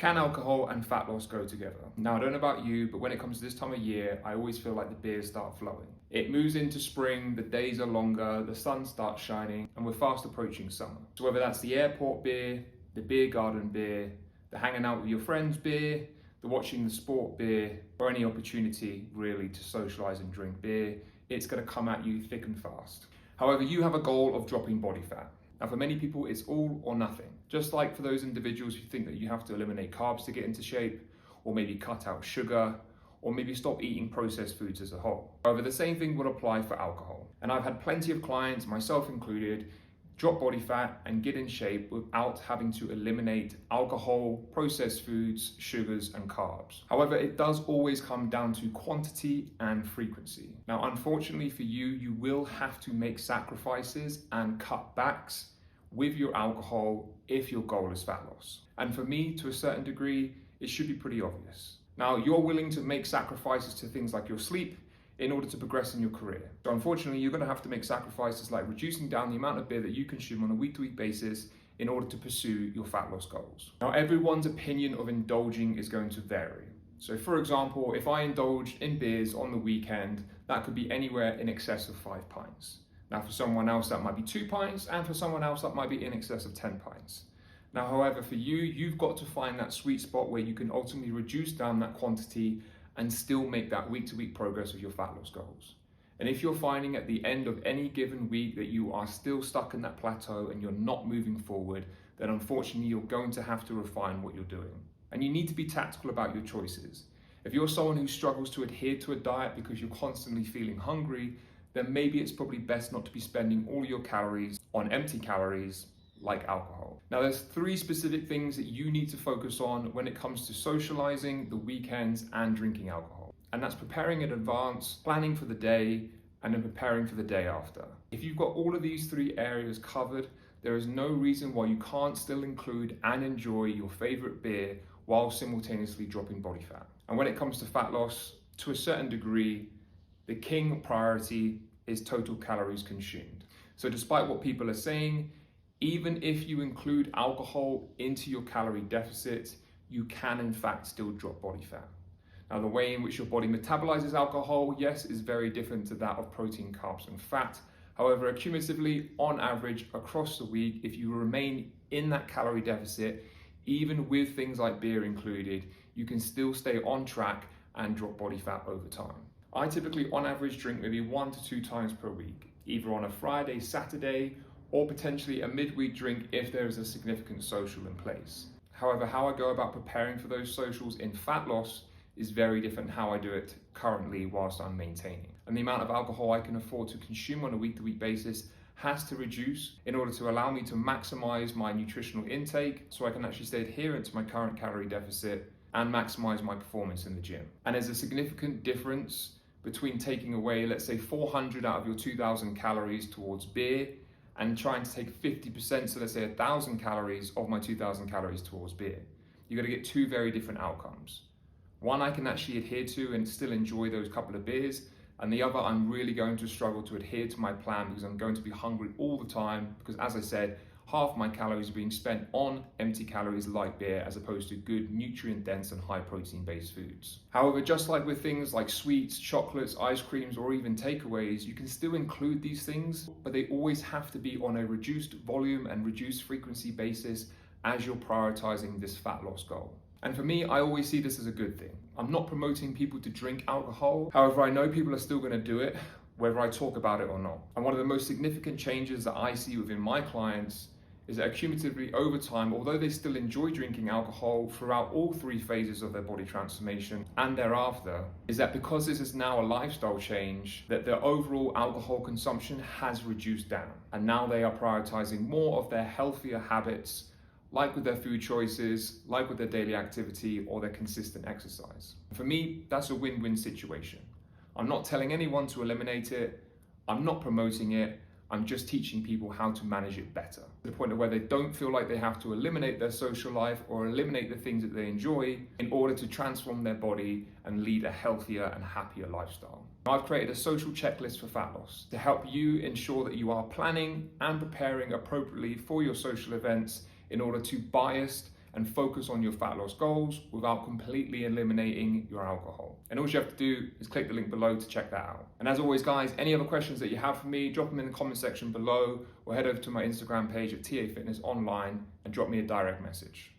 Can alcohol and fat loss go together? Now, I don't know about you, but when it comes to this time of year, I always feel like the beers start flowing. It moves into spring, the days are longer, the sun starts shining, and we're fast approaching summer. So whether that's the airport beer, the beer garden beer, the hanging out with your friends beer, the watching the sport beer, or any opportunity really to socialize and drink beer, it's gonna come at you thick and fast. However, you have a goal of dropping body fat. Now, for many people, it's all or nothing. Just like for those individuals who think that you have to eliminate carbs to get into shape, or maybe cut out sugar, or maybe stop eating processed foods as a whole. However, the same thing will apply for alcohol. And I've had plenty of clients, myself included, drop body fat and get in shape without having to eliminate alcohol, processed foods, sugars, and carbs. However, it does always come down to quantity and frequency. Now, unfortunately for you, you will have to make sacrifices and cutbacks with your alcohol if your goal is fat loss. And for me, to a certain degree, it should be pretty obvious. Now, you're willing to make sacrifices to things like your sleep in order to progress in your career. So unfortunately, you're gonna have to make sacrifices like reducing down the amount of beer that you consume on a week-to-week basis in order to pursue your fat loss goals. Now, everyone's opinion of indulging is going to vary. So for example, if I indulged in beers on the weekend, that could be anywhere in excess of 5 pints. Now, for someone else, that might be 2 pints, and for someone else, that might be in excess of 10 pints. Now, however, for you, you've got to find that sweet spot where you can ultimately reduce down that quantity and still make that week-to-week progress with your fat loss goals. And if you're finding at the end of any given week that you are still stuck in that plateau and you're not moving forward, then unfortunately you're going to have to refine what you're doing. And you need to be tactical about your choices. If you're someone who struggles to adhere to a diet because you're constantly feeling hungry, then maybe it's probably best not to be spending all your calories on empty calories like alcohol. Now, there's 3 specific things that you need to focus on when it comes to socializing, the weekends, and drinking alcohol. And that's preparing in advance, planning for the day, and then preparing for the day after. If you've got all of these 3 areas covered, there is no reason why you can't still include and enjoy your favorite beer while simultaneously dropping body fat. And when it comes to fat loss, to a certain degree, the king priority is total calories consumed. So despite what people are saying, even if you include alcohol into your calorie deficit, you can in fact still drop body fat. Now, the way in which your body metabolizes alcohol, yes, is very different to that of protein, carbs, and fat. However, accumulatively, on average, across the week, if you remain in that calorie deficit, even with things like beer included, you can still stay on track and drop body fat over time. I typically, on average, drink maybe 1 to 2 times per week, either on a Friday, Saturday, or potentially a midweek drink if there is a significant social in place. However, how I go about preparing for those socials in fat loss is very different how I do it currently whilst I'm maintaining. And the amount of alcohol I can afford to consume on a week-to-week basis has to reduce in order to allow me to maximize my nutritional intake so I can actually stay adherent to my current calorie deficit and maximize my performance in the gym. And there's a significant difference between taking away, let's say 400 out of your 2,000 calories towards beer and trying to take 50%, so let's say 1,000 calories of my 2,000 calories towards beer. You're gonna get 2 very different outcomes. One I can actually adhere to and still enjoy those couple of beers, and the other I'm really going to struggle to adhere to my plan because I'm going to be hungry all the time because, as I said, half my calories are being spent on empty calories like beer as opposed to good nutrient dense and high protein based foods. However, just like with things like sweets, chocolates, ice creams, or even takeaways, you can still include these things, but they always have to be on a reduced volume and reduced frequency basis as you're prioritizing this fat loss goal. And for me, I always see this as a good thing. I'm not promoting people to drink alcohol. However, I know people are still gonna do it, whether I talk about it or not. And one of the most significant changes that I see within my clients is that cumulatively over time, although they still enjoy drinking alcohol throughout all 3 phases of their body transformation and thereafter, is that because this is now a lifestyle change, that their overall alcohol consumption has reduced down. And now they are prioritizing more of their healthier habits, like with their food choices, like with their daily activity or their consistent exercise. For me, that's a win-win situation. I'm not telling anyone to eliminate it. I'm not promoting it. I'm just teaching people how to manage it better, to the point of where they don't feel like they have to eliminate their social life or eliminate the things that they enjoy in order to transform their body and lead a healthier and happier lifestyle. I've created a social checklist for fat loss to help you ensure that you are planning and preparing appropriately for your social events in order to biased and focus on your fat loss goals without completely eliminating your alcohol. And all you have to do is click the link below to check that out. And as always, guys, any other questions that you have for me, drop them in the comment section below or head over to my Instagram page at TA Fitness Online and drop me a direct message.